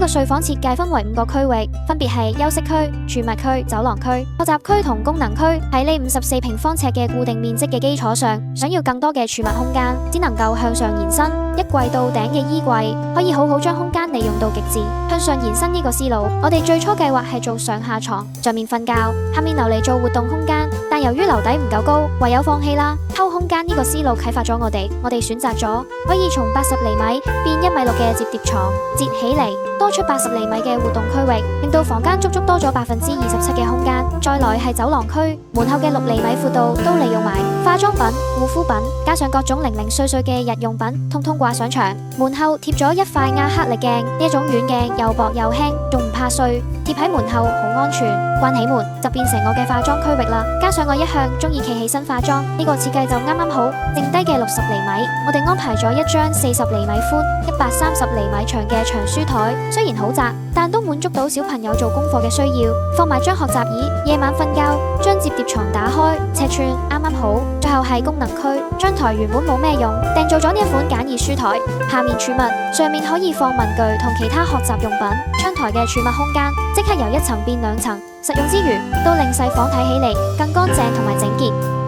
個睡房設計分為5個區域，分別係休息區、儲物區、走廊區、學習區同功能區。喺呢54平方尺嘅固定面積嘅基礎上，想要更多嘅儲物空間，只能夠向上延伸。一櫃到頂嘅衣櫃可以好好將空間利用到極致。向上延伸呢個思路，我哋最初計劃係做上下床，上面瞓覺，下面留嚟做活動空間。但由於樓底唔夠高，唯有放棄啦。偷空間呢個思路啟發咗我哋選擇咗可以從80厘米變1.6米嘅摺疊床，摺起嚟多出80厘米嘅活動區域，令到房間足足多咗27%嘅空間。再來係走廊區，門口嘅6厘米闊度都利用埋，化妝品、護膚品加上各種零零碎碎嘅日用品，通通掛上牆。門後貼咗一塊亞克力鏡，呢一種軟鏡又薄又輕，仲唔怕碎，貼喺門後好安全。關起門就變成我嘅化妝區域啦。加上我一向中意企起身化妝，呢個設計就啱啱好。剩低嘅60厘米，我哋安排咗一張40厘米寬、130厘米長嘅長書台，雖然好窄，但都滿足到小朋友做功課嘅需要。放埋張學習椅，夜晚瞓覺將摺疊床打開，尺寸啱啱好。最後係功能區，張台原本冇咩用，訂做咗呢一款簡易書台，下面儲物，上面可以放文具同其他學習用品。窗台嘅儲物空間即刻由1層變2層，實用之餘都令細房睇起嚟更乾淨同埋整潔。